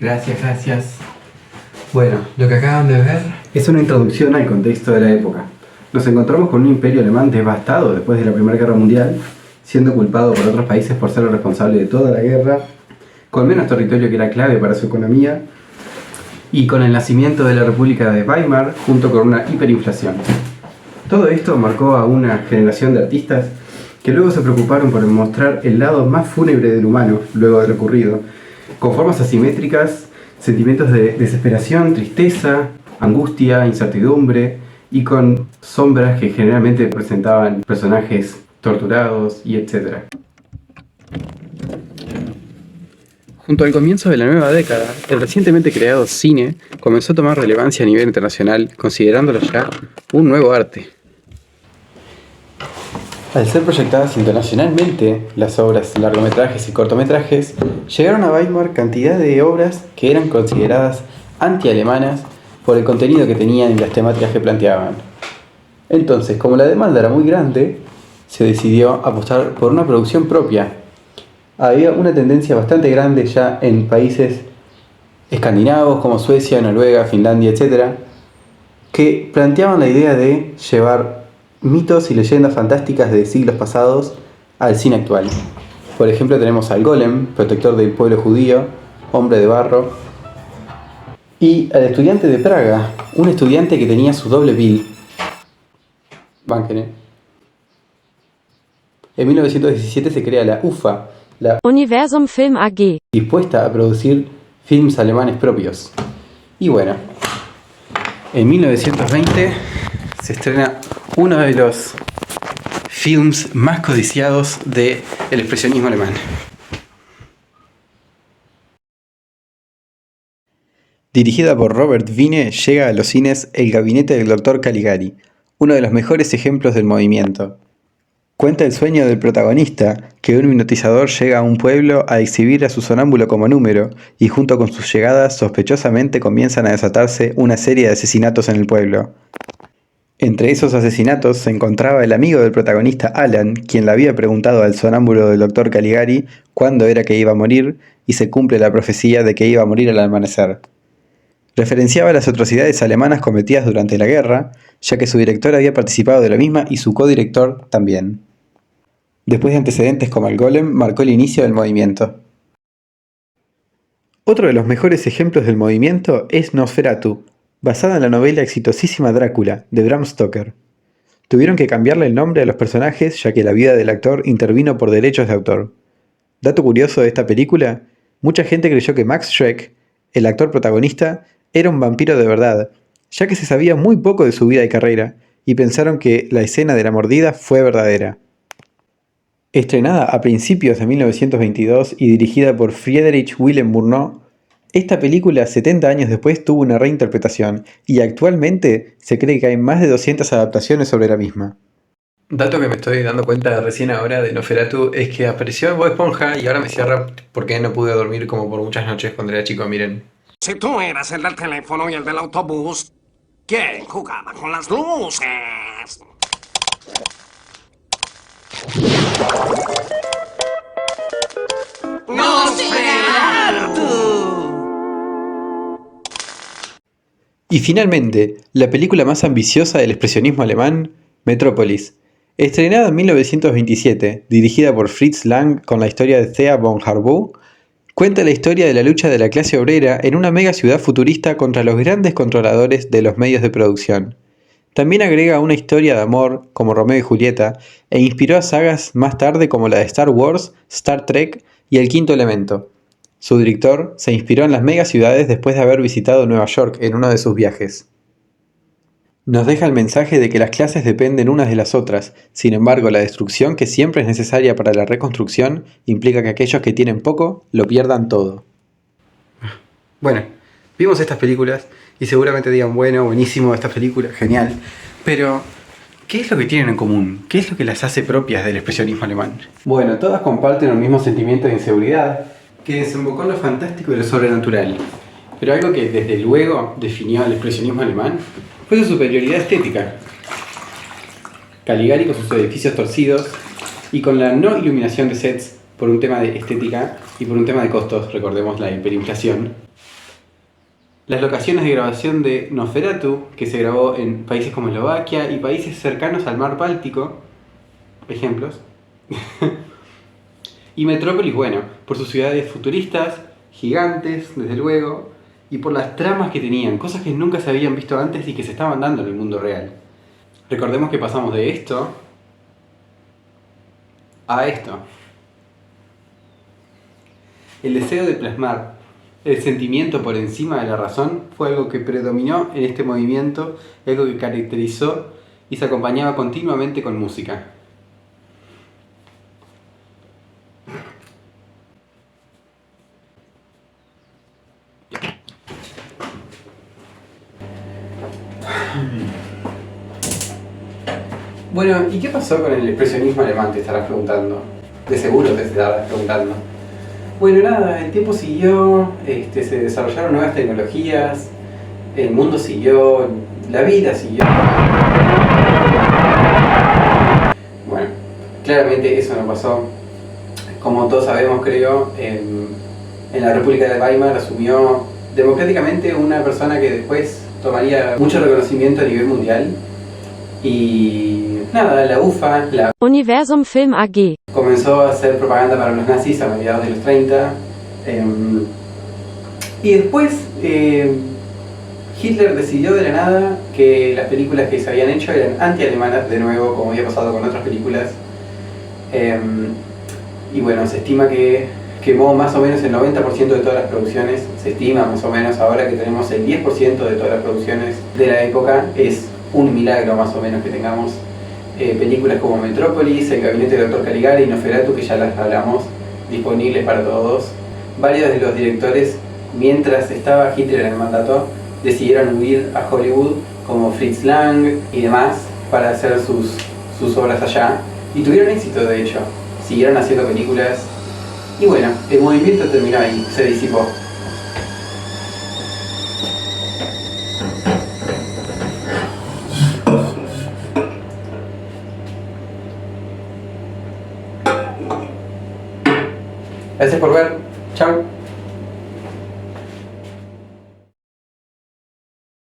Gracias. Bueno, lo que acaban de ver es una introducción al contexto de la época. Nos encontramos con un imperio alemán devastado después de la Primera Guerra Mundial, siendo culpado por otros países por ser el responsable de toda la guerra, con menos territorio que era clave para su economía, y con el nacimiento de la República de Weimar, junto con una hiperinflación. Todo esto marcó a una generación de artistas que luego se preocuparon por mostrar el lado más fúnebre del humano, luego de lo ocurrido, con formas asimétricas, sentimientos de desesperación, tristeza, angustia, incertidumbre, y con sombras que generalmente presentaban personajes torturados y etc. Junto al comienzo de la nueva década, el recientemente creado cine comenzó a tomar relevancia a nivel internacional, considerándolo ya un nuevo arte. Al ser proyectadas internacionalmente, las obras, largometrajes y cortometrajes, llegaron a Weimar cantidad de obras que eran consideradas anti-alemanas por el contenido que tenían y las temáticas que planteaban. Entonces, como la demanda era muy grande, se decidió apostar por una producción propia. Había una tendencia bastante grande ya en países escandinavos como Suecia, Noruega, Finlandia, etc., que planteaban la idea de llevar mitos y leyendas fantásticas de siglos pasados al cine actual. Por ejemplo, tenemos al Golem, protector del pueblo judío, hombre de barro, y al estudiante de Praga, un estudiante que tenía su doble bill. En 1917 se crea la UFA, la Universum Film AG, dispuesta a producir films alemanes propios. Y bueno, en 1920 se estrena uno de los films más codiciados del expresionismo alemán. Dirigida por Robert Wiene, llega a los cines El gabinete del Dr. Caligari, uno de los mejores ejemplos del movimiento. Cuenta el sueño del protagonista, que un hipnotizador llega a un pueblo a exhibir a su sonámbulo como número, y junto con sus llegadas sospechosamente comienzan a desatarse una serie de asesinatos en el pueblo. Entre esos asesinatos se encontraba el amigo del protagonista Alan, quien le había preguntado al sonámbulo del Dr. Caligari cuándo era que iba a morir, y se cumple la profecía de que iba a morir al amanecer. Referenciaba las atrocidades alemanas cometidas durante la guerra, ya que su director había participado de la misma y su codirector también. Después de antecedentes como el Golem, marcó el inicio del movimiento. Otro de los mejores ejemplos del movimiento es Nosferatu, basada en la novela exitosísima Drácula, de Bram Stoker. Tuvieron que cambiarle el nombre a los personajes ya que la vida del actor intervino por derechos de autor. Dato curioso de esta película, mucha gente creyó que Max Schreck, el actor protagonista, era un vampiro de verdad, ya que se sabía muy poco de su vida y carrera, y pensaron que la escena de la mordida fue verdadera. Estrenada a principios de 1922 y dirigida por Friedrich Wilhelm Murnau, esta película 70 años después tuvo una reinterpretación y actualmente se cree que hay más de 200 adaptaciones sobre la misma. Dato que me estoy dando cuenta recién ahora de Nosferatu es que apareció Bob Esponja y ahora me cierra porque no pude dormir como por muchas noches cuando era chico, miren. Si tú eras el del teléfono y el del autobús, ¿quién jugaba con las luces? Y finalmente, la película más ambiciosa del expresionismo alemán, Metrópolis. Estrenada en 1927, dirigida por Fritz Lang con la historia de Thea von Harbou, cuenta la historia de la lucha de la clase obrera en una mega ciudad futurista contra los grandes controladores de los medios de producción. También agrega una historia de amor, como Romeo y Julieta, e inspiró a sagas más tarde como la de Star Wars, Star Trek y El Quinto Elemento. Su director se inspiró en las megaciudades después de haber visitado Nueva York en uno de sus viajes. Nos deja el mensaje de que las clases dependen unas de las otras, sin embargo la destrucción que siempre es necesaria para la reconstrucción implica que aquellos que tienen poco lo pierdan todo. Bueno, vimos estas películas y seguramente digan, bueno, buenísimo esta película, genial, pero ¿qué es lo que tienen en común? ¿Qué es lo que las hace propias del expresionismo alemán? Bueno, todas comparten un mismo sentimiento de inseguridad que desembocó en lo fantástico y lo sobrenatural. Pero algo que desde luego definió al expresionismo alemán fue su superioridad estética. Caligari con sus edificios torcidos y con la no iluminación de sets por un tema de estética y por un tema de costos, recordemos la hiperinflación. Las locaciones de grabación de Nosferatu, que se grabó en países como Eslovaquia y países cercanos al mar Báltico, ejemplos. Y Metrópolis, bueno, por sus ciudades futuristas, gigantes, desde luego, y por las tramas que tenían, cosas que nunca se habían visto antes y que se estaban dando en el mundo real. Recordemos que pasamos de esto a esto. El deseo de plasmar el sentimiento por encima de la razón fue algo que predominó en este movimiento, algo que caracterizó y se acompañaba continuamente con música. Bueno, ¿y qué pasó con el expresionismo alemán? Te estarás preguntando. De seguro te estarás preguntando. Bueno, nada, el tiempo siguió, se desarrollaron nuevas tecnologías, el mundo siguió, la vida siguió. Bueno, claramente eso no pasó. Como todos sabemos, creo, en la República de Weimar asumió democráticamente una persona que después tomaría mucho reconocimiento a nivel mundial. Y nada, la UFA, la Universum Film AG. comenzó a hacer propaganda para los nazis a mediados de los 30. Y después Hitler decidió de la nada que las películas que se habían hecho eran anti-alemanas, de nuevo, como había pasado con otras películas. Y bueno, se estima que quemó más o menos el 90% de todas las producciones. Se estima más o menos ahora que tenemos el 10% de todas las producciones de la época. Es un milagro más o menos que tengamos películas como Metrópolis, El Gabinete del Dr. Caligari y Nosferatu, que ya las hablamos, disponibles para todos. Varios de los directores, mientras estaba Hitler en el mandato, decidieron huir a Hollywood, como Fritz Lang y demás, para hacer sus obras allá. Y tuvieron éxito, de hecho. Siguieron haciendo películas. Y bueno, el movimiento terminó ahí, se disipó. Gracias por ver. Chao.